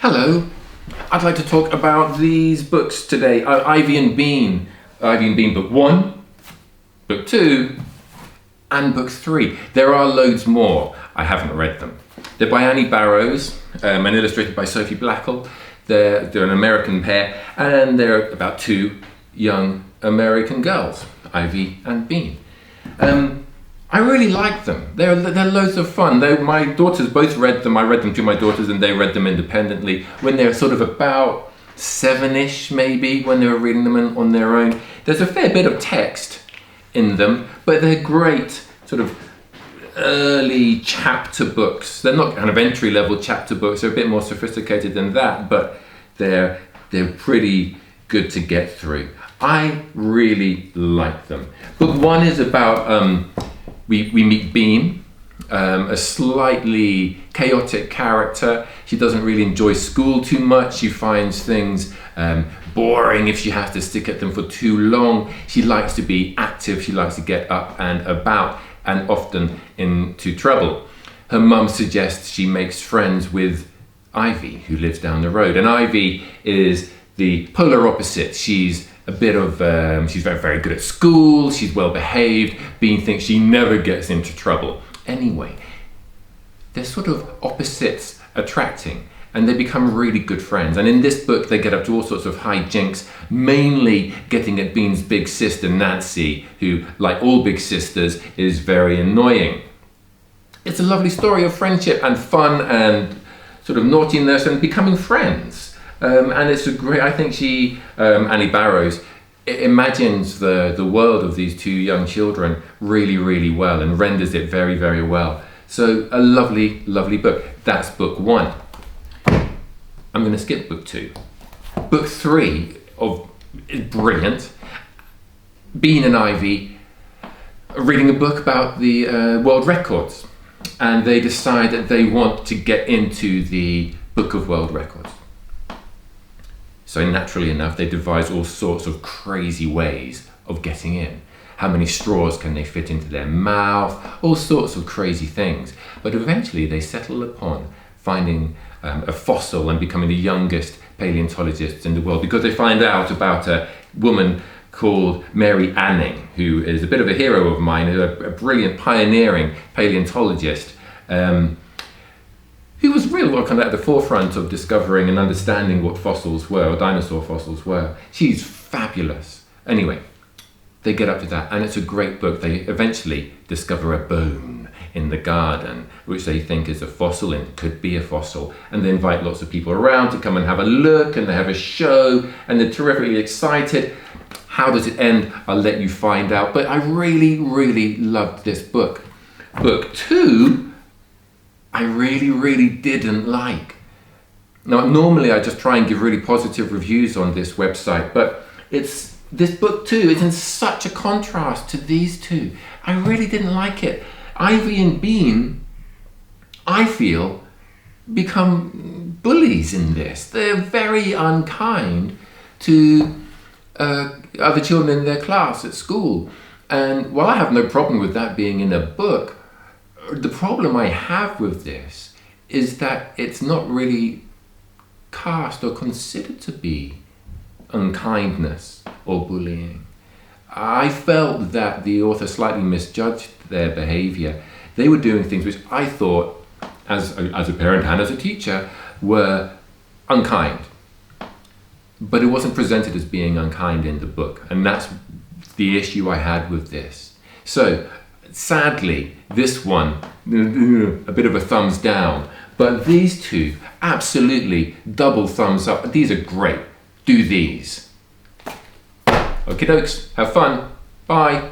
Hello, I'd like to talk about these books today. Ivy and Bean. Ivy and Bean book 1, book 2, and book 3. There are loads more. I haven't read them. They're by Annie Barrows and illustrated by Sophie Blackall. They're an American pair, and they're about two young American girls, Ivy and Bean. I really like them. They're loads of fun. My daughters both read them. I read them to my daughters and they read them independently when they're sort of about 7-ish maybe, when they were reading them on their own. There's a fair bit of text in them, but they're great sort of early chapter books. They're not kind of entry-level chapter books. They're a bit more sophisticated than that, but they're pretty good to get through. I really like them. Book 1 is about we meet Bean, a slightly chaotic character. She doesn't really enjoy school too much. She finds things boring if she has to stick at them for too long. She likes to be active. She likes to get up and about, and often into trouble. Her mum suggests she makes friends with Ivy, who lives down the road. And Ivy is the polar opposite. She's a bit of, she's very, very good at school, she's well behaved. Bean thinks she never gets into trouble. Anyway, they're sort of opposites attracting, and they become really good friends. And in this book, they get up to all sorts of hijinks, mainly getting at Bean's big sister, Nancy, who, like all big sisters, is very annoying. It's a lovely story of friendship and fun and sort of naughtiness and becoming friends. And it's a great, I think Annie Barrows, imagines the world of these two young children really, really well and renders it very, very well. So a lovely, lovely book. That's book 1. I'm going to skip book 2. Book 3 is brilliant. Bean and Ivy are reading a book about the world records, and they decide that they want to get into the Book of World Records. So naturally enough, they devise all sorts of crazy ways of getting in. How many straws can they fit into their mouth? All sorts of crazy things. But eventually they settle upon finding a fossil and becoming the youngest paleontologists in the world, because they find out about a woman called Mary Anning, who is a bit of a hero of mine, a brilliant pioneering paleontologist, who was really kind of at the forefront of discovering and understanding what fossils were, or dinosaur fossils were. She's fabulous. Anyway, they get up to that, and it's a great book. They eventually discover a bone in the garden, which they think is a fossil and could be a fossil. And they invite lots of people around to come and have a look, and they have a show, and they're terrifically excited. How does it end? I'll let you find out. But I really, really loved this book. Book 2, I really, really didn't like. Now, normally I just try and give really positive reviews on this website, but this book 2 is in such a contrast to these two. I really didn't like it. Ivy and Bean, I feel, become bullies in this. They're very unkind to other children in their class at school. And while I have no problem with that being in a book, the problem I have with this is that it's not really cast or considered to be unkindness or bullying. I felt that the author slightly misjudged their behaviour. They were doing things which I thought, as a parent and as a teacher, were unkind. But it wasn't presented as being unkind in the book, and that's the issue I had with this. So, sadly, this one, a bit of a thumbs down, but these two, absolutely double thumbs up. These are great. Do these. Okie dokes, have fun. Bye.